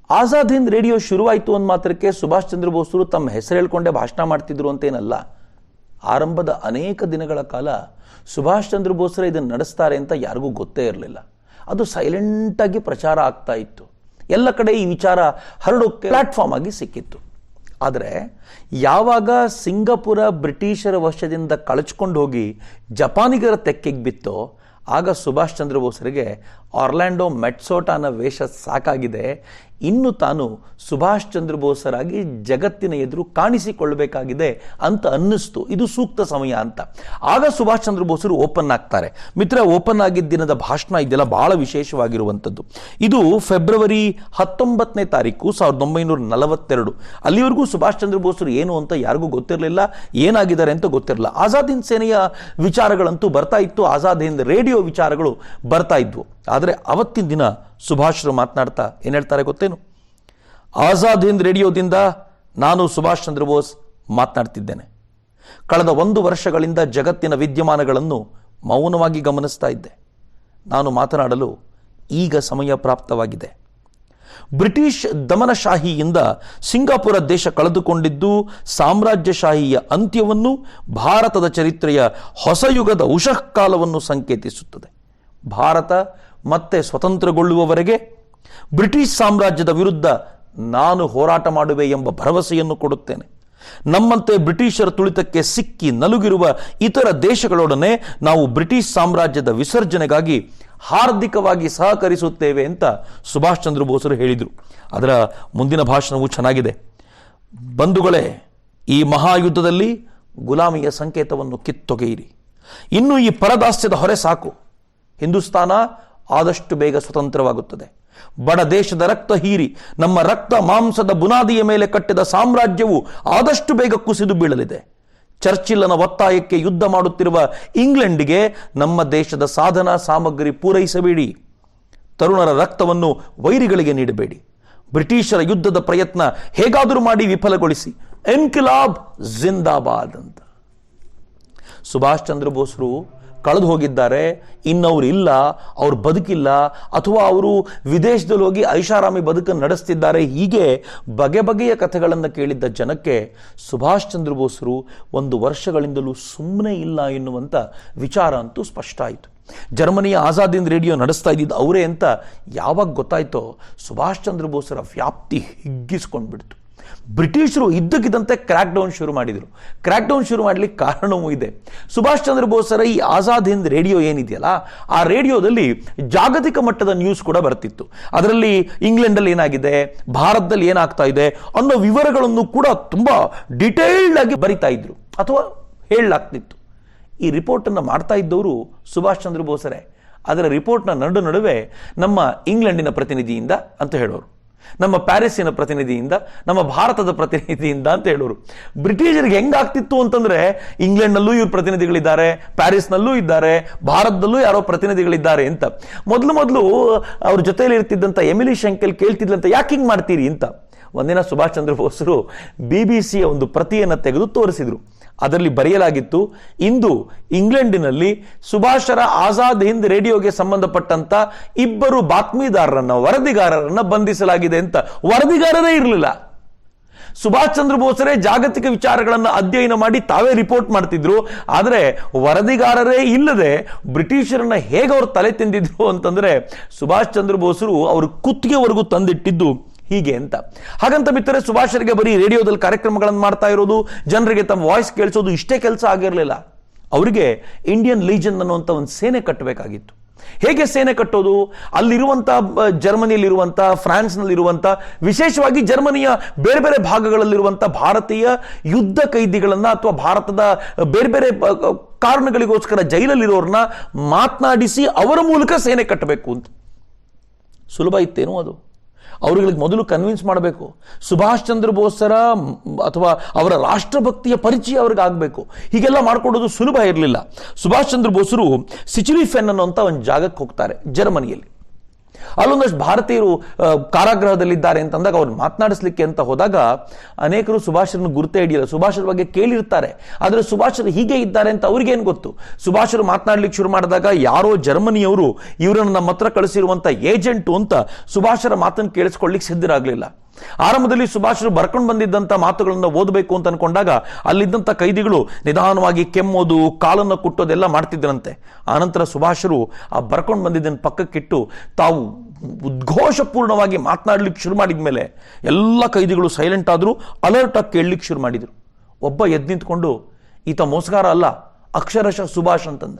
Azad Hind radio ಶುರುವಾಯಿತು ಅಂದ ಮಾತ್ರಕ್ಕೆ ಸುಭಾಷ್ ಚಂದ್ರ ಬೋಸರು ತಮ್ಮ ಹೆಸರು ಹೇಳ್ಕೊಂಡೇ ಭಾಷಣ ಮಾಡ್ತಿದ್ರು ಅಂತೇನಲ್ಲ. ಆರಂಭದ ಅನೇಕ ದಿನಗಳ ಕಾಲ ಸುಭಾಷ್ ಚಂದ್ರ ಬೋಸರೇ ಇದನ್ನು ನಡೆಸ್ತಾರೆ ಅಂತ ಯಾರಿಗೂ ಗೊತ್ತೇ ಇರಲಿಲ್ಲ. ಅದು ಸೈಲೆಂಟಾಗಿ ಪ್ರಚಾರ ಆಗ್ತಾ ಇತ್ತು. ಎಲ್ಲ ಕಡೆ ಈ ವಿಚಾರ ಹರಡೋಕ್ಕೆ ಪ್ಲಾಟ್ಫಾರ್ಮ್ ಆಗಿ ಸಿಕ್ಕಿತ್ತು. ಆದರೆ ಯಾವಾಗ ಸಿಂಗಪುರ ಬ್ರಿಟಿಷರ ವಶದಿಂದ ಕಳಚ್ಕೊಂಡು ಹೋಗಿ ಜಪಾನಿಗರ ತೆಕ್ಕೆಗೆ ಬಿತ್ತೋ ಆಗ ಸುಭಾಷ್ ಚಂದ್ರ ಬೋಸರಿಗೆ ಆರ್ಲ್ಯಾಂಡೋ ಮೆಟ್ಸೋಟಾನ ವೇಷ ಸಾಕಾಗಿದೆ, ಇನ್ನು ತಾನು ಸುಭಾಷ್ ಚಂದ್ರ ಬೋಸರಾಗಿ ಜಗತ್ತಿನ ಎದುರು ಕಾಣಿಸಿಕೊಳ್ಳಬೇಕಾಗಿದೆ ಅಂತ ಅನ್ನಿಸ್ತು. ಇದು ಸೂಕ್ತ ಸಮಯ ಅಂತ. ಆಗ ಸುಭಾಷ್ ಚಂದ್ರ ಬೋಸರು ಓಪನ್ ಆಗ್ತಾರೆ. ಮಿತ್ರ, ಓಪನ್ ಆಗಿದ್ದ ದಿನದ ಭಾಷಣ ಇದೆಲ್ಲ ಬಹಳ ವಿಶೇಷವಾಗಿರುವಂಥದ್ದು. ಇದು ಫೆಬ್ರವರಿ 19ನೇ ತಾರೀಕು 1942. ಅಲ್ಲಿವರೆಗೂ ಸುಭಾಷ್ ಚಂದ್ರ ಬೋಸರು ಏನು ಅಂತ ಯಾರಿಗೂ ಗೊತ್ತಿರಲಿಲ್ಲ, ಏನಾಗಿದ್ದಾರೆ ಅಂತ ಗೊತ್ತಿರಲಿಲ್ಲ. ಆಜಾದ್ ಹಿಂದ್ ಸೇನೆಯ ವಿಚಾರಗಳಂತೂ ಬರ್ತಾ ಇತ್ತು, ಆಜಾದ್ ಹಿಂದ್ ರೇಡಿಯೋ ವಿಚಾರಗಳು ಬರ್ತಾ ಇದ್ವು. ಆದರೆ ಅವತ್ತಿನ ದಿನ ಸುಭಾಷ್ರು ಮಾತನಾಡ್ತಾ ಏನು ಹೇಳ್ತಾರೆ ಗೊತ್ತೇನು? ಆಜಾದ್ ಹಿಂದ್ ರೇಡಿಯೋದಿಂದ ನಾನು ಸುಭಾಷ್ ಚಂದ್ರ ಬೋಸ್ ಮಾತನಾಡ್ತಿದ್ದೇನೆ. ಕಳೆದ 1 ವರ್ಷಗಳಿಂದ ಜಗತ್ತಿನ ವಿದ್ಯಮಾನಗಳನ್ನು ಮೌನವಾಗಿ ಗಮನಿಸ್ತಾ ಇದ್ದೆ. ನಾನು ಮಾತನಾಡಲು ಈಗ ಸಮಯ ಪ್ರಾಪ್ತವಾಗಿದೆ. ಬ್ರಿಟಿಷ್ ದಮನಶಾಹಿಯಿಂದ ಸಿಂಗಾಪುರ ದೇಶ ಕಳೆದುಕೊಂಡಿದ್ದು ಸಾಮ್ರಾಜ್ಯಶಾಹಿಯ ಅಂತ್ಯವನ್ನು, ಭಾರತದ ಚರಿತ್ರೆಯ ಹೊಸ ಯುಗದ ಉಷಃಕಾಲವನ್ನು ಸಂಕೇತಿಸುತ್ತದೆ. ಭಾರತ ಮತ್ತೆ ಸ್ವತಂತ್ರಗೊಳ್ಳುವವರೆಗೆ ಬ್ರಿಟಿಷ್ ಸಾಮ್ರಾಜ್ಯದ ವಿರುದ್ಧ ನಾನು ಹೋರಾಟ ಮಾಡುವೆ ಎಂಬ ಭರವಸೆಯನ್ನು ಕೊಡುತ್ತೇನೆ. ನಮ್ಮಂತೆ ಬ್ರಿಟಿಷರ ತುಳಿತಕ್ಕೆ ಸಿಕ್ಕಿ ನಲುಗಿರುವ ಇತರ ದೇಶಗಳೊಡನೆ ನಾವು ಬ್ರಿಟಿಷ್ ಸಾಮ್ರಾಜ್ಯದ ವಿಸರ್ಜನೆಗಾಗಿ ಹಾರ್ದಿಕವಾಗಿ ಸಹಕರಿಸುತ್ತೇವೆ ಅಂತ ಸುಭಾಷ್ ಚಂದ್ರ ಬೋಸರು ಹೇಳಿದರು. ಅದರ ಮುಂದಿನ ಭಾಷಣವು ಚೆನ್ನಾಗಿದೆ. ಬಂಧುಗಳೇ, ಈ ಮಹಾಯುದ್ಧದಲ್ಲಿ ಗುಲಾಮಿಯ ಸಂಕೇತವನ್ನು ಕಿತ್ತೊಗೆಯಿರಿ. ಇನ್ನು ಈ ಪರದಾಸ್ಯದ ಹೊರೆ ಸಾಕು. ಹಿಂದೂಸ್ತಾನ ಆದಷ್ಟು ಬೇಗ ಸ್ವತಂತ್ರವಾಗುತ್ತದೆ. ಬಡ ದೇಶದ ರಕ್ತ ಹೀರಿ ನಮ್ಮ ರಕ್ತ ಮಾಂಸದ ಬುನಾದಿಯ ಮೇಲೆ ಕಟ್ಟಿದ ಸಾಮ್ರಾಜ್ಯವು ಆದಷ್ಟು ಬೇಗ ಕುಸಿದು ಬೀಳಲಿದೆ. ಚರ್ಚಿಲ್ಲನ ಒತ್ತಾಯಕ್ಕೆ ಯುದ್ಧ ಮಾಡುತ್ತಿರುವ ಇಂಗ್ಲೆಂಡಿಗೆ ನಮ್ಮ ದೇಶದ ಸಾಧನ ಸಾಮಗ್ರಿ ಪೂರೈಸಬೇಡಿ. ತರುಣರ ರಕ್ತವನ್ನು ವೈರಿಗಳಿಗೆ ನೀಡಬೇಡಿ. ಬ್ರಿಟಿಷರ ಯುದ್ಧದ ಪ್ರಯತ್ನ ಹೇಗಾದರೂ ಮಾಡಿ ವಿಫಲಗೊಳಿಸಿ. ಇನ್ಕಿಲಾಬ್ ಜಿಂದಾಬಾದ್ ಅಂತ. ಸುಭಾಷ್ ಚಂದ್ರ ಬೋಸರು ಕಳೆದು ಹೋಗಿದ್ದಾರೆ, ಇನ್ನವರು ಇಲ್ಲ, ಅವ್ರು ಬದುಕಿಲ್ಲ, ಅಥವಾ ಅವರು ವಿದೇಶದಲ್ಲಿ ಹೋಗಿ ಐಷಾರಾಮಿ ಬದುಕನ್ನು ನಡೆಸ್ತಿದ್ದಾರೆ. ಹೀಗೆ ಬಗೆ ಬಗೆಯ ಕಥೆಗಳನ್ನು ಕೇಳಿದ್ದ ಜನಕ್ಕೆ ಸುಭಾಷ್ ಚಂದ್ರ ಬೋಸರು 1 ವರ್ಷಗಳಿಂದಲೂ ಸುಮ್ಮನೆ ಇಲ್ಲ ಎನ್ನುವಂಥ ವಿಚಾರ ಅಂತೂ ಸ್ಪಷ್ಟ ಆಯಿತು. ಜರ್ಮನಿಯ ಆಜಾದ್ ಹಿಂದ್ ರೇಡಿಯೋ ನಡೆಸ್ತಾ ಇದ್ದಿದ್ದು ಅವರೇ ಅಂತ ಯಾವಾಗ ಗೊತ್ತಾಯ್ತೋ ಸುಭಾಷ್ ಚಂದ್ರ ಬೋಸರ ವ್ಯಾಪ್ತಿ ಹಿಗ್ಗಿಸ್ಕೊಂಡ್ಬಿಡ್ತು. ಬ್ರಿಟಿಷರು ಇದ್ದಕ್ಕಿದ್ದಂತೆ ಕ್ರ್ಯಾಕ್ ಡೌನ್ ಶುರು ಮಾಡಿದರು. ಕ್ರ್ಯಾಕ್ ಡೌನ್ ಶುರು ಮಾಡಲಿಕ್ಕೆ ಕಾರಣವೂ ಇದೆ. ಸುಭಾಷ್ ಚಂದ್ರ ಬೋಸರ ಈ ಆಜಾದ್ ಹಿಂದ್ ರೇಡಿಯೋ ಏನಿದೆಯಲ್ಲ, ಆ ರೇಡಿಯೋದಲ್ಲಿ ಜಾಗತಿಕ ಮಟ್ಟದ ನ್ಯೂಸ್ ಕೂಡ ಬರ್ತಿತ್ತು. ಅದರಲ್ಲಿ ಇಂಗ್ಲೆಂಡಲ್ಲಿ ಏನಾಗಿದೆ, ಭಾರತದಲ್ಲಿ ಏನಾಗ್ತಾ ಇದೆ ಅನ್ನೋ ವಿವರಗಳನ್ನು ಕೂಡ ತುಂಬಾ ಡಿಟೇಲ್ಡ್ ಆಗಿ ಬರಿತಾ ಇದ್ರು ಅಥವಾ ಹೇಳಲಾಗ್ತಿತ್ತು. ಈ ರಿಪೋರ್ಟನ್ನು ಮಾಡ್ತಾ ಇದ್ದವರು ಸುಭಾಷ್ ಚಂದ್ರ ಬೋಸರೇ. ಅದರ ರಿಪೋರ್ಟ್ನ ನಡುವೆ ನಮ್ಮ ಇಂಗ್ಲೆಂಡಿನ ಪ್ರತಿನಿಧಿಯಿಂದ ಅಂತ ಹೇಳೋರು, ನಮ್ಮ ಪ್ಯಾರಿಸ್ಸಿನ ಪ್ರತಿನಿಧಿಯಿಂದ, ನಮ್ಮ ಭಾರತದ ಪ್ರತಿನಿಧಿಯಿಂದ ಅಂತ ಹೇಳೋರು. ಬ್ರಿಟಿಷರಿಗೆ ಹೆಂಗಾಗ್ತಿತ್ತು ಅಂತಂದ್ರೆ, ಇಂಗ್ಲೆಂಡ್ನಲ್ಲೂ ಇವ್ರ ಪ್ರತಿನಿಧಿಗಳಿದ್ದಾರೆ, ಪ್ಯಾರಿಸ್ನಲ್ಲೂ ಇದ್ದಾರೆ, ಭಾರತದಲ್ಲೂ ಯಾರೋ ಪ್ರತಿನಿಧಿಗಳಿದ್ದಾರೆ ಅಂತ. ಮೊದಲು ಅವ್ರ ಜೊತೆಯಲ್ಲಿ ಇರ್ತಿದ್ದಂಥ ಎಮಿಲಿ ಶಂಕೆಲ್ ಕೇಳ್ತಿದ್ಲಂತ, ಯಾಕೆ ಹಿಂಗೆ ಮಾಡ್ತೀರಿ ಅಂತ. ಒಂದಿನ ಸುಭಾಷ್ ಚಂದ್ರ ಬೋಸರು BBC ಒಂದು ಪ್ರತಿಯನ್ನು ತೆಗೆದು ತೋರಿಸಿದ್ರು. ಅದರಲ್ಲಿ ಬರೆಯಲಾಗಿತ್ತು, ಇಂದು ಇಂಗ್ಲೆಂಡಿನಲ್ಲಿ ಸುಭಾಷರ ಆಜಾದ್ ಹಿಂದ್ ರೇಡಿಯೋಗೆ ಸಂಬಂಧಪಟ್ಟಂತ 2 ಬಾತ್ಮೀದಾರರನ್ನ, ವರದಿಗಾರರನ್ನ ಬಂಧಿಸಲಾಗಿದೆ ಅಂತ. ವರದಿಗಾರರೇ ಇರಲಿಲ್ಲ. ಸುಭಾಷ್ ಚಂದ್ರ ಬೋಸರೇ ಜಾಗತಿಕ ವಿಚಾರಗಳನ್ನು ಅಧ್ಯಯನ ಮಾಡಿ ತಾವೇ ರಿಪೋರ್ಟ್ ಮಾಡ್ತಿದ್ರು. ಆದರೆ ವರದಿಗಾರರೇ ಇಲ್ಲದೆ ಬ್ರಿಟಿಷರನ್ನ ಹೇಗೆ ಅವರು ತಲೆ ತಿಂದಿದ್ರು ಅಂತಂದ್ರೆ, ಸುಭಾಷ್ ಚಂದ್ರ ಬೋಸರು ಅವರು ಕುತ್ತಿಗೆವರೆಗೂ ತಂದಿಟ್ಟಿದ್ದು ಹೀಗೆ ಅಂತ. ಹಾಗಂತ ಬಿಟ್ಟರೆ ಸುಭಾಷರಿಗೆ ಬರೀ ರೇಡಿಯೋದಲ್ಲಿ ಕಾರ್ಯಕ್ರಮಗಳನ್ನು ಮಾಡ್ತಾ ಇರೋದು, ಜನರಿಗೆ ತಮ್ಮ ವಾಯ್ಸ್ ಕೇಳಿಸೋದು ಇಷ್ಟೇ ಕೆಲಸ ಆಗಿರಲಿಲ್ಲ. ಅವರಿಗೆ ಇಂಡಿಯನ್ ಲೀಜನ್ ಅನ್ನುವಂಥ ಒಂದು ಸೇನೆ ಕಟ್ಟಬೇಕಾಗಿತ್ತು. ಹೇಗೆ ಸೇನೆ ಕಟ್ಟೋದು? ಅಲ್ಲಿರುವಂಥ ಜರ್ಮನಿಯಲ್ಲಿರುವಂಥ, ಫ್ರಾನ್ಸ್ನಲ್ಲಿರುವಂಥ, ವಿಶೇಷವಾಗಿ ಜರ್ಮನಿಯ ಬೇರೆ ಬೇರೆ ಭಾಗಗಳಲ್ಲಿರುವಂಥ ಭಾರತೀಯ ಯುದ್ಧ ಕೈದಿಗಳನ್ನ ಅಥವಾ ಭಾರತದ ಬೇರೆ ಬೇರೆ ಕಾರಣಗಳಿಗೋಸ್ಕರ ಜೈಲಲ್ಲಿರೋರನ್ನ ಮಾತನಾಡಿಸಿ ಅವರ ಮೂಲಕ ಸೇನೆ ಕಟ್ಟಬೇಕು ಅಂತ. ಸುಲಭ ಇತ್ತೇನೋ ಅದು? ಅವರುಗಳಿಗೆ ಮೊದಲು ಕನ್ವಿನ್ಸ್ ಮಾಡಬೇಕು. ಸುಭಾಷ್ ಚಂದ್ರ ಬೋಸರ ಅಥವಾ ಅವರ ರಾಷ್ಟ್ರಭಕ್ತಿಯ ಪರಿಚಯ ಅವ್ರಿಗೆ ಆಗಬೇಕು. ಹೀಗೆಲ್ಲ ಮಾಡಿಕೊಡೋದು ಸುಲಭ ಇರಲಿಲ್ಲ. ಸುಭಾಷ್ ಚಂದ್ರ ಬೋಸರು ಸಿಚಿಲಿ ಫೆನ್ ಅನ್ನುವಂಥ ಒಂದು ಜಾಗಕ್ಕೆ ಹೋಗ್ತಾರೆ ಜರ್ಮನಿಯಲ್ಲಿ. ಅಲ್ಲೊಂದಷ್ಟು ಭಾರತೀಯರು ಕಾರಾಗೃಹದಲ್ಲಿದ್ದಾರೆ ಅಂತಂದಾಗ ಅವ್ರು ಮಾತನಾಡಿಸ್ಲಿಕ್ಕೆ ಅಂತ ಹೋದಾಗ ಅನೇಕರು ಸುಭಾಷರನ್ನು ಗುರುತೇ ಹಿಡಿಯಲ್ಲ. ಸುಭಾಷರ ಬಗ್ಗೆ ಕೇಳಿರ್ತಾರೆ, ಆದರೆ ಸುಭಾಷರು ಹೀಗೆ ಇದ್ದಾರೆ ಅಂತ ಅವ್ರಿಗೇನು ಗೊತ್ತು. ಸುಭಾಷರು ಮಾತನಾಡ್ಲಿಕ್ಕೆ ಶುರು ಮಾಡಿದಾಗ ಯಾರೋ ಜರ್ಮನಿಯವರು ಇವರನ್ನು ನಮ್ಮ ಹತ್ರ ಕಳಿಸಿರುವಂತ ಏಜೆಂಟು ಅಂತ ಸುಭಾಷರ ಮಾತನ್ನು ಕೇಳಿಸ್ಕೊಳ್ಳಿಕ್ಕೆ ಸಿದ್ಧರಾಗಲಿಲ್ಲ. ಆರಂಭದಲ್ಲಿ ಸುಭಾಷರು ಬರ್ಕೊಂಡು ಬಂದಿದ್ದಂಥ ಮಾತುಗಳನ್ನು ಓದಬೇಕು ಅಂತ ಅನ್ಕೊಂಡಾಗ ಅಲ್ಲಿದ್ದಂಥ ಕೈದಿಗಳು ನಿಧಾನವಾಗಿ ಕೆಮ್ಮೋದು, ಕಾಲನ್ನು ಕುಟ್ಟೋದೆಲ್ಲ ಮಾಡ್ತಿದ್ರಂತೆ. ಆನಂತರ ಸುಭಾಷರು ಆ ಬರ್ಕೊಂಡು ಬಂದಿದ್ದನ್ನು ಪಕ್ಕಕ್ಕಿಟ್ಟು ತಾವು ಉದ್ಘೋಷಪೂರ್ಣವಾಗಿ ಮಾತನಾಡ್ಲಿಕ್ಕೆ ಶುರು ಮಾಡಿದ ಮೇಲೆ ಎಲ್ಲ ಕೈದಿಗಳು ಸೈಲೆಂಟ್ ಆದರೂ, ಅಲರ್ಟ್ ಆಗಿ ಕೇಳಲಿಕ್ಕೆ ಶುರು ಮಾಡಿದರು. ಒಬ್ಬ ಎದ್ದು ನಿಂತ್ಕೊಂಡು ಈತ ಮೋಸಗಾರ ಅಲ್ಲ, ಅಕ್ಷರಶಃ ಸುಭಾಷ್ ಅಂತಂದ.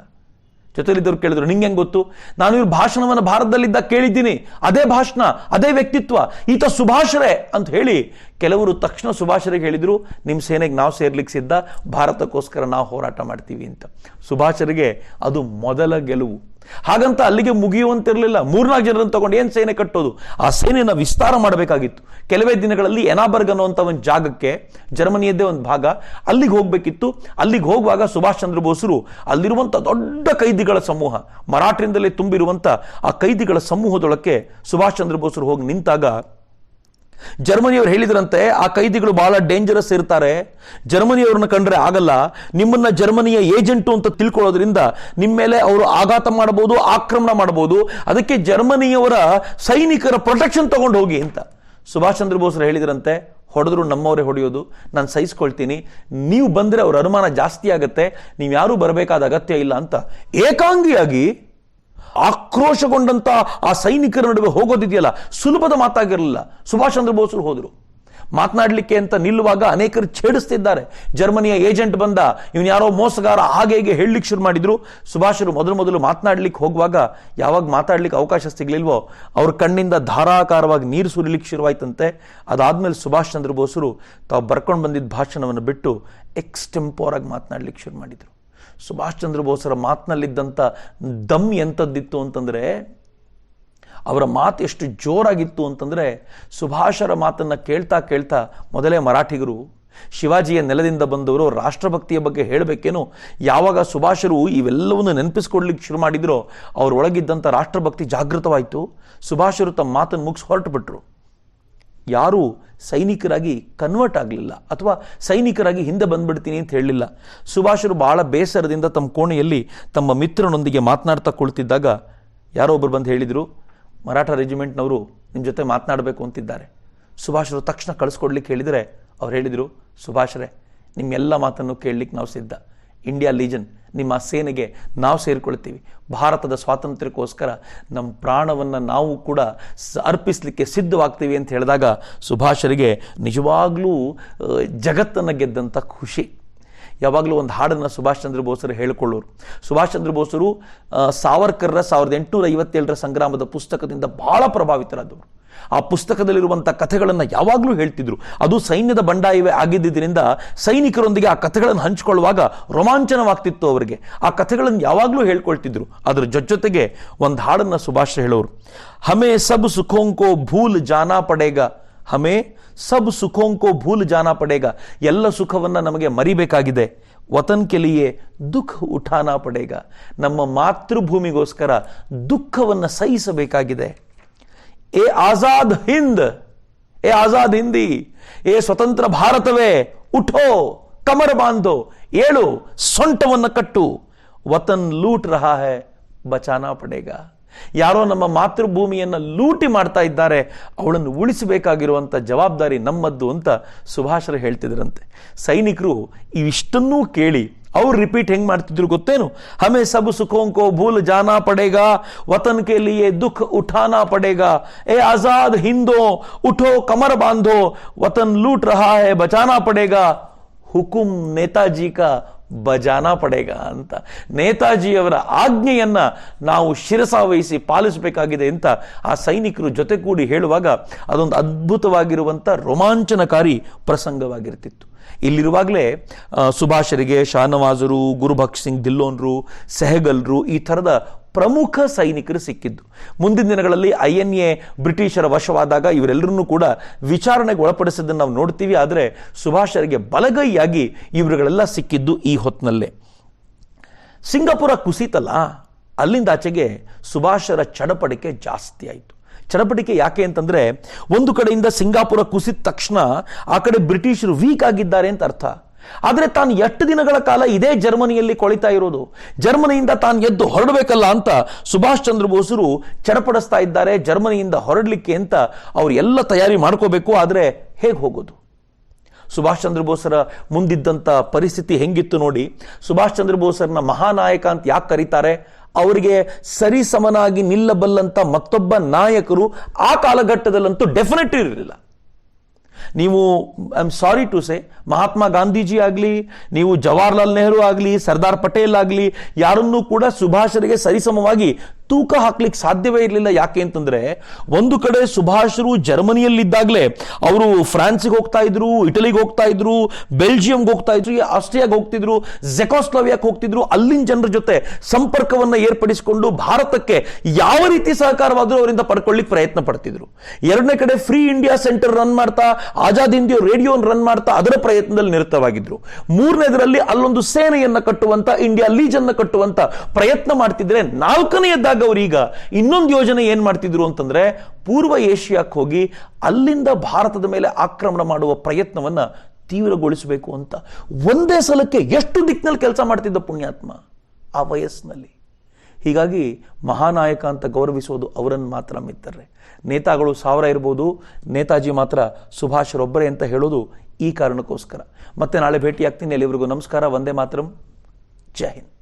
ಜೊತೆಲಿದ್ದವ್ರು ಕೇಳಿದ್ರು, ನಿಂಗೆ ಹೆಂಗೆ ಗೊತ್ತು? ನಾನು ಇವ್ರ ಭಾಷಣವನ್ನು ಭಾರತದಲ್ಲಿದ್ದ ಕೇಳಿದ್ದೀನಿ, ಅದೇ ಭಾಷಣ, ಅದೇ ವ್ಯಕ್ತಿತ್ವ, ಈತ ಸುಭಾಷರೇ ಅಂತ ಹೇಳಿ ಕೆಲವರು ತಕ್ಷಣ ಸುಭಾಷರಿಗೆ ಹೇಳಿದ್ರು, ನಿಮ್ಮ ಸೇನೆಗೆ ನಾವು ಸೇರ್ಲಿಕ್ಕೆ ಸಿದ್ಧ, ಭಾರತಕ್ಕೋಸ್ಕರ ನಾವು ಹೋರಾಟ ಮಾಡ್ತೀವಿ ಅಂತ. ಸುಭಾಷರಿಗೆ ಅದು ಮೊದಲ ಗೆಲುವು. ಹಾಗಂತ ಅಲ್ಲಿಗೆ ಮುಗಿಯುವಂತಿರಲಿಲ್ಲ. 3-4 ಜನರನ್ನು ತಗೊಂಡು ಏನು ಸೇನೆ ಕಟ್ಟೋದು? ಆ ಸೇನೆಯನ್ನು ವಿಸ್ತಾರ ಮಾಡಬೇಕಾಗಿತ್ತು. ಕೆಲವೇ ದಿನಗಳಲ್ಲಿ ಎನಾಬರ್ಗ್ ಅನ್ನುವಂಥ ಒಂದು ಜಾಗಕ್ಕೆ, ಜರ್ಮನಿಯದ್ದೇ ಒಂದು ಭಾಗ, ಅಲ್ಲಿಗೆ ಹೋಗಬೇಕಿತ್ತು. ಅಲ್ಲಿಗೆ ಹೋಗುವಾಗ ಸುಭಾಷ್ ಚಂದ್ರ ಬೋಸರು ಅಲ್ಲಿರುವಂಥ ದೊಡ್ಡ ಕೈದಿಗಳ ಸಮೂಹ, ಮರಾಠರಿಂದಲೇ ತುಂಬಿರುವಂಥ ಆ ಕೈದಿಗಳ ಸಮೂಹದೊಳಕ್ಕೆ ಸುಭಾಷ್ ಚಂದ್ರ ಬೋಸರು ಹೋಗಿ ನಿಂತಾಗ ಜರ್ಮನಿಯವರು ಹೇಳಿದ್ರಂತೆ, ಆ ಕೈದಿಗಳು ಬಹಳ ಡೇಂಜರಸ್ ಇರ್ತಾರೆ, ಜರ್ಮನಿಯವ್ರನ್ನ ಕಂಡ್ರೆ ಆಗಲ್ಲ, ನಿಮ್ಮನ್ನ ಜರ್ಮನಿಯ ಏಜೆಂಟು ಅಂತ ತಿಳ್ಕೊಳ್ಳೋದ್ರಿಂದ ನಿಮ್ಮ ಮೇಲೆ ಅವರು ಆಘಾತ ಮಾಡಬಹುದು, ಆಕ್ರಮಣ ಮಾಡಬಹುದು, ಅದಕ್ಕೆ ಜರ್ಮನಿಯವರ ಸೈನಿಕರ ಪ್ರೊಟೆಕ್ಷನ್ ತಗೊಂಡು ಹೋಗಿ ಅಂತ ಸುಭಾಷ್ ಚಂದ್ರ ಬೋಸರು ಹೇಳಿದ್ರಂತೆ. ಹೊಡೆದ್ರು ನಮ್ಮವರೇ ಹೊಡೆಯೋದು, ನಾನು ಸಹಿಸ್ಕೊಳ್ತೀನಿ, ನೀವು ಬಂದರೆ ಅವ್ರ ಅನುಮಾನ ಜಾಸ್ತಿ ಆಗುತ್ತೆ, ನೀವು ಯಾರೂ ಬರಬೇಕಾದ ಅಗತ್ಯ ಇಲ್ಲ ಅಂತ ಏಕಾಂಗಿಯಾಗಿ ಆಕ್ರೋಶಗೊಂಡಂತ ಆ ಸೈನಿಕರ ನಡುವೆ ಹೋಗೋದಿದೆಯಲ್ಲ, ಸುಲಭದ ಮಾತಾಗಿರಲಿಲ್ಲ. ಸುಭಾಷ್ ಚಂದ್ರ ಬೋಸರು ಹೋದರು. ಮಾತನಾಡಲಿಕ್ಕೆ ಅಂತ ನಿಲ್ಲುವಾಗ ಅನೇಕರು ಛೇಡಿಸ್ತಿದ್ದಾರೆ. ಜರ್ಮನಿಯ ಏಜೆಂಟ್ ಬಂದ, ಇವನು ಯಾರೋ ಮೋಸಗಾರ, ಹಾಗೆ ಹೀಗೆ ಹೇಳಲಿಕ್ಕೆ ಶುರು ಮಾಡಿದ್ರು. ಸುಭಾಷರು ಮೊದಲು ಮಾತನಾಡ್ಲಿಕ್ಕೆ ಹೋಗುವಾಗ ಯಾವಾಗ ಮಾತಾಡ್ಲಿಕ್ಕೆ ಅವಕಾಶ ಸಿಗ್ಲಿಲ್ವೋ ಅವ್ರ ಕಣ್ಣಿಂದ ಧಾರಾಕಾರವಾಗಿ ನೀರು ಸುರಿಲಿಕ್ಕೆ ಶುರುವಾಯ್ತಂತೆ. ಅದಾದ್ಮೇಲೆ ಸುಭಾಷ್ ಚಂದ್ರ ಬೋಸರು ತಾವು ಬರ್ಕೊಂಡು ಬಂದಿದ್ದ ಭಾಷಣವನ್ನು ಬಿಟ್ಟು ಎಕ್ಸ್ಟೆಂಪೋರ್ ಆಗಿ ಮಾತನಾಡ್ಲಿಕ್ಕೆ ಶುರು ಮಾಡಿದ್ರು. ಸುಭಾಷ್ ಚಂದ್ರ ಬೋಸರ ಮಾತಿನಲ್ಲಿದ್ದಂಥ ದಮ್ ಎಂಥದ್ದಿತ್ತು ಅಂತಂದರೆ, ಅವರ ಮಾತು ಎಷ್ಟು ಜೋರಾಗಿತ್ತು ಅಂತಂದರೆ, ಸುಭಾಷರ ಮಾತನ್ನು ಕೇಳ್ತಾ ಕೇಳ್ತಾ ಮೊದಲೇ ಮರಾಠಿಗರು, ಶಿವಾಜಿಯ ನೆಲದಿಂದ ಬಂದವರು, ರಾಷ್ಟ್ರಭಕ್ತಿಯ ಬಗ್ಗೆ ಹೇಳಬೇಕೇನೋ, ಯಾವಾಗ ಸುಭಾಷರು ಇವೆಲ್ಲವನ್ನು ನೆನಪಿಸ್ಕೊಡ್ಲಿಕ್ಕೆ ಶುರು ಮಾಡಿದ್ರೋ ಅವರೊಳಗಿದ್ದಂಥ ರಾಷ್ಟ್ರಭಕ್ತಿ ಜಾಗೃತವಾಯಿತು. ಸುಭಾಷರು ತಮ್ಮ ಮಾತನ್ನು ಮುಗಿಸಿ ಹೊರಟು ಬಿಟ್ರು. ಯಾರೂ ಸೈನಿಕರಾಗಿ ಕನ್ವರ್ಟ್ ಆಗಲಿಲ್ಲ ಅಥವಾ ಸೈನಿಕರಾಗಿ ಹಿಂದೆ ಬಂದ್ಬಿಡ್ತೀನಿ ಅಂತ ಹೇಳಲಿಲ್ಲ. ಸುಭಾಷರು ಬಹಳ ಬೇಸರದಿಂದ ತಮ್ಮ ಕೋಣೆಯಲ್ಲಿ ತಮ್ಮ ಮಿತ್ರನೊಂದಿಗೆ ಮಾತನಾಡ್ತಾ ಕುಳಿತಿದ್ದಾಗ ಯಾರೋ ಒಬ್ಬರು ಬಂದು ಹೇಳಿದರು, ಮರಾಠ ರೆಜಿಮೆಂಟ್ನವರು ನಿಮ್ಮ ಜೊತೆ ಮಾತನಾಡಬೇಕು ಅಂತಿದ್ದಾರೆ. ಸುಭಾಷರು ತಕ್ಷಣ ಕಳಿಸ್ಕೊಡ್ಲಿಕ್ಕೆ ಹೇಳಿದರೆ ಅವ್ರು ಹೇಳಿದರು, ಸುಭಾಷರೇ, ನಿಮ್ಮೆಲ್ಲ ಮಾತನ್ನು ಕೇಳಲಿಕ್ಕೆ ನಾವು ಸಿದ್ಧ, ಇಂಡಿಯಾ ಲೀಜನ್ ನಿಮ್ಮ ಸೇನೆಗೆ ನಾವು ಸೇರಿಕೊಳ್ತೀವಿ, ಭಾರತದ ಸ್ವಾತಂತ್ರ್ಯಕ್ಕೋಸ್ಕರ ನಮ್ಮ ಪ್ರಾಣವನ್ನು ನಾವು ಕೂಡ ಅರ್ಪಿಸಲಿಕ್ಕೆ ಸಿದ್ಧವಾಗ್ತೀವಿ ಅಂತ ಹೇಳಿದಾಗ ಸುಭಾಷರಿಗೆ ನಿಜವಾಗ್ಲೂ ಜಗತ್ತನ್ನು ಗೆದ್ದಂಥ ಖುಷಿ. ಯಾವಾಗಲೂ ಒಂದು ಹಾಡನ್ನು ಸುಭಾಷ್ ಚಂದ್ರ ಬೋಸರು ಹೇಳಿಕೊಳ್ಳೋರು. ಸುಭಾಷ್ ಚಂದ್ರ ಬೋಸರು ಸಾವರ್ಕರ್ರ 1857 ಸಂಗ್ರಾಮದ ಪುಸ್ತಕದಿಂದ ಬಹಳ ಪ್ರಭಾವಿತರಾದವರು. ಆ ಪುಸ್ತಕದಲ್ಲಿರುವಂಥ ಕಥೆಗಳನ್ನು ಯಾವಾಗಲೂ ಹೇಳ್ತಿದ್ರು. ಅದು ಸೈನ್ಯದ ಬಂಡಾಯವೇ ಆಗಿದ್ದರಿಂದ ಸೈನಿಕರೊಂದಿಗೆ ಆ ಕಥೆಗಳನ್ನು ಹಂಚಿಕೊಳ್ಳುವಾಗ ರೋಮಾಂಚನವಾಗ್ತಿತ್ತು ಅವರಿಗೆ. ಆ ಕಥೆಗಳನ್ನು ಯಾವಾಗಲೂ ಹೇಳ್ಕೊಳ್ತಿದ್ರು. ಅದರ ಜೊತೆಗೆ ಒಂದು ಹಾಡನ್ನು ಸುಭಾಷ್ ಹೇಳೋರು, ಹಮೇ ಸಬ್ ಸುಖೋಂಕೋ ಭೂಲ್ ಜಾನಾ ಪಡೇಗ, ಹಮೇ ಸಬ್ ಸುಖೋಂಕೋ ಭೂಲ್ ಜಾನಾ ಪಡೇಗ, ಎಲ್ಲ ಸುಖವನ್ನು ನಮಗೆ ಮರಿಬೇಕಾಗಿದೆ, ವತನ್ ಕೆ ಲಿಯೇ ದುಃಖ ಉಠಾನಾ ಪಡೇಗ, ನಮ್ಮ ಮಾತೃಭೂಮಿಗೋಸ್ಕರ ದುಃಖವನ್ನು ಸಹಿಸಬೇಕಾಗಿದೆ. ಏ ಆಜಾದ್ ಹಿಂದ್, ಏ ಆಜಾದ್ ಹಿಂದಿ, ಏ ಸ್ವತಂತ್ರ ಭಾರತವೇ, ಉಠೋ ಕಮರ ಬಾಂಧೋ, ಏಳು ಸೊಂಟವನ್ನು ಕಟ್ಟು, ವತನ್ ಲೂಟ್ ರಹಾ ಹೈ ಬಚಾನಾ ಪಡೇಗ, ಯಾರೋ ನಮ್ಮ ಮಾತೃಭೂಮಿಯನ್ನು ಲೂಟಿ ಮಾಡ್ತಾ ಇದ್ದಾರೆ, ಅವಳನ್ನು ಉಳಿಸಬೇಕಾಗಿರುವಂಥ ಜವಾಬ್ದಾರಿ ನಮ್ಮದ್ದು ಅಂತ ಸುಭಾಷರು ಹೇಳ್ತಿದ್ರಂತೆ. ಸೈನಿಕರು ಇವಿಷ್ಟನ್ನೂ ಕೇಳಿ ಅವ್ರು ರಿಪೀಟ್ ಹೆಂಗ್ ಮಾಡ್ತಿದ್ರು ಗೊತ್ತೇನು? ಹಮೇ ಸಬ್ ಸುಖೋಂಕೋ ಭೂಲ್ ಜಾನಾ ಪಡೇಗಾ, ವತನ್ ಕೆ ಲಿಯೇ ದುಃಖ ಉಠಾನಾ ಪಡೇಗಾ, ಏ ಆಜಾದ್ ಹಿಂದೋ ಉಠೋ ಕಮರ್ ಬಾಂಧೋ, ವತನ್ ಲೂಟ್ ರಹಾ ಹೈ ಬಚಾನಾ ಪಡೇಗಾ, ಹುಕುಂ ನೇತಾಜಿ ಕಾ ಬಜಾನಾ ಪಡೇಗ ಅಂತ. ನೇತಾಜಿಯವರ ಆಜ್ಞೆಯನ್ನ ನಾವು ಶಿರಸಾವಹಿಸಿ ಪಾಲಿಸಬೇಕಾಗಿದೆ ಅಂತ ಆ ಸೈನಿಕರು ಜೊತೆಗೂಡಿ ಹೇಳುವಾಗ ಅದೊಂದು ಅದ್ಭುತವಾಗಿರುವಂಥ ರೋಮಾಂಚನಕಾರಿ ಪ್ರಸಂಗವಾಗಿರ್ತಿತ್ತು. ಇಲ್ಲಿರುವಾಗಲೇ ಸುಭಾಷರಿಗೆ ಶಾನವಾಜರು, ಗುರುಭಕ್ಷ್ ಸಿಂಗ್ ಧಿಲ್ಲೋನ್ರು, ಸೆಹಗಲ್ರು, ಈ ಥರದ ಪ್ರಮುಖ ಸೈನಿಕರು ಸಿಕ್ಕಿದ್ದು. ಮುಂದಿನ ದಿನಗಳಲ್ಲಿ INA ಬ್ರಿಟಿಷರ ವಶವಾದಾಗ ಇವರೆಲ್ಲರನ್ನೂ ಕೂಡ ವಿಚಾರಣೆಗೆ ಒಳಪಡಿಸಿದ್ದನ್ನು ನಾವು ನೋಡ್ತೀವಿ. ಆದರೆ ಸುಭಾಷರಿಗೆ ಬಲಗೈಯಾಗಿ ಇವರುಗಳೆಲ್ಲ ಸಿಕ್ಕಿದ್ದು ಈ ಹೊತ್ತಿನಲ್ಲೇ. ಸಿಂಗಾಪುರ ಕುಸಿತಲ್ಲ, ಅಲ್ಲಿಂದ ಆಚೆಗೆ ಸುಭಾಷರ ಚಡಪಡಿಕೆ ಜಾಸ್ತಿ ಆಯಿತು. ಚಡಪಟಿಕೆ ಯಾಕೆ ಅಂತಂದ್ರೆ, ಒಂದು ಕಡೆಯಿಂದ ಸಿಂಗಾಪುರ ಕುಸಿದ ತಕ್ಷಣ ಆ ಕಡೆ ಬ್ರಿಟಿಷರು ವೀಕ್ ಆಗಿದ್ದಾರೆ ಅಂತ ಅರ್ಥ. ಆದರೆ ತಾನು 8 ದಿನಗಳ ಕಾಲ ಇದೇ ಜರ್ಮನಿಯಲ್ಲಿ ಕೊಳಿತಾ ಇರೋದು, ಜರ್ಮನಿಯಿಂದ ತಾನು ಎದ್ದು ಹೊರಡಬೇಕಲ್ಲ ಅಂತ ಸುಭಾಷ್ ಚಂದ್ರ ಬೋಸರು ಚಡಪಡಿಸ್ತಾ ಇದ್ದಾರೆ. ಜರ್ಮನಿಯಿಂದ ಹೊರಡಲಿಕ್ಕೆ ಅಂತ ಅವ್ರು ಎಲ್ಲ ತಯಾರಿ ಮಾಡ್ಕೋಬೇಕು. ಆದರೆ ಹೇಗೆ ಹೋಗೋದು? ಸುಭಾಷ್ ಚಂದ್ರ ಬೋಸರ ಮುಂದಿದ್ದಂಥ ಪರಿಸ್ಥಿತಿ ಹೆಂಗಿತ್ತು ನೋಡಿ. ಸುಭಾಷ್ ಚಂದ್ರ ಬೋಸರನ್ನ ಮಹಾನಾಯಕ ಅಂತ ಯಾಕೆ ಕರೀತಾರೆ? ಅವರಿಗೆ ಸರಿಸಮನಾಗಿ ನಿಲ್ಲಬಲ್ಲಂತ ಮತ್ತೊಬ್ಬ ನಾಯಕರು ಆ ಕಾಲಘಟ್ಟದಲ್ಲಂತೂ ಡೆಫಿನೆಟ್ಲಿ ಇರಲಿಲ್ಲ. ನೀವು I am sorry to say, Mahatma Gandhiji ಆಗಲಿ, ನೀವು ಜವಾಹರ್ಲಾಲ್ ನೆಹರು ಆಗಲಿ, ಸರ್ದಾರ್ ಪಟೇಲ್ ಆಗಲಿ, ಯಾರನ್ನೂ ಕೂಡ ಸುಭಾಷರಿಗೆ ಸರಿಸಮವಾಗಿ ತೂಕ ಹಾಕ್ಲಿಕ್ಕೆ ಸಾಧ್ಯವೇ ಇರಲಿಲ್ಲ. ಯಾಕೆ ಅಂತಂದ್ರೆ, ಒಂದು ಕಡೆ ಸುಭಾಷರು ಜರ್ಮನಿಯಲ್ಲಿದ್ದಾಗಲೇ ಅವರು ಫ್ರಾನ್ಸಿಗೆ ಹೋಗ್ತಾ ಇದ್ರು, ಇಟಲಿಗೆ ಹೋಗ್ತಾ ಇದ್ರು, ಬೆಲ್ಜಿಯಂಗೆ ಹೋಗ್ತಾ ಇದ್ರು, ಆಸ್ಟ್ರಿಯಾಗೆ ಹೋಗ್ತಿದ್ರು, ಜೆಕೋಸ್ಲೋವಿಯಾಕ್ಕೆ ಹೋಗ್ತಿದ್ರು. ಅಲ್ಲಿನ ಜನರ ಜೊತೆ ಸಂಪರ್ಕವನ್ನು ಏರ್ಪಡಿಸಿಕೊಂಡು ಭಾರತಕ್ಕೆ ಯಾವ ರೀತಿ ಸಹಕಾರವಾದರೂ ಅವರಿಂದ ಪಡ್ಕೊಳ್ಳಿಕ್ಕೆ ಪ್ರಯತ್ನ ಪಡ್ತಿದ್ರು. ಎರಡನೇ ಕಡೆ ಫ್ರೀ ಇಂಡಿಯಾ ಸೆಂಟರ್ ರನ್ ಮಾಡ್ತಾ, ಆಜಾದ್ ಹಿಂದ್ ರೇಡಿಯೋ ರನ್ ಮಾಡ್ತಾ ಅದರ ಪ್ರಯತ್ನದಲ್ಲಿ ನಿರತವಾಗಿದ್ರು. ಮೂರನೇದರಲ್ಲಿ ಅಲ್ಲೊಂದು ಸೇನೆಯನ್ನ ಕಟ್ಟುವಂತ, ಇಂಡಿಯಾ ಲೀಜ್ ಅನ್ನ ಕಟ್ಟುವಂತ ಪ್ರಯತ್ನ ಮಾಡ್ತಿದ್ರೆ, ನಾಲ್ಕನೆಯದಾಗ ಅವರೀಗ ಇನ್ನೊಂದು ಯೋಜನೆ ಏನ್ ಮಾಡ್ತಿದ್ರು ಅಂತಂದ್ರೆ, ಪೂರ್ವ ಏಷ್ಯಾಕ್ಕೆ ಹೋಗಿ ಅಲ್ಲಿಂದ ಭಾರತದ ಮೇಲೆ ಆಕ್ರಮಣ ಮಾಡುವ ಪ್ರಯತ್ನವನ್ನ ತೀವ್ರಗೊಳಿಸಬೇಕು ಅಂತ ಒಂದೇ ಸಲಕ್ಕೆ ಎಷ್ಟು ದಿಕ್ಕಿನಲ್ಲಿ ಕೆಲಸ ಮಾಡ್ತಿದ್ದ ಪುಣ್ಯಾತ್ಮ ಆ ವಯಸ್ಸಿನಲ್ಲಿ. ಹೀಗಾಗಿ ಮಹಾನಾಯಕ ಅಂತ ಗೌರವಿಸೋದು ಅವರನ್ನು ಮಾತ್ರ ಮಿತ್ರರೇ. ನೇತಾಗಳು 1000 ಇರ್ಬೋದು, ನೇತಾಜಿ ಮಾತ್ರ ಸುಭಾಷರೊಬ್ಬರೇ ಅಂತ ಹೇಳೋದು ಈ ಕಾರಣಕ್ಕೋಸ್ಕರ. ಮತ್ತೆ ನಾಳೆ ಭೇಟಿ ಆಗ್ತೀನಿ. ಎಲ್ಲಿವರೆಗೂ ನಮಸ್ಕಾರ. ವಂದೇ ಮಾತರಂ. ಜೈ ಹಿಂದ್.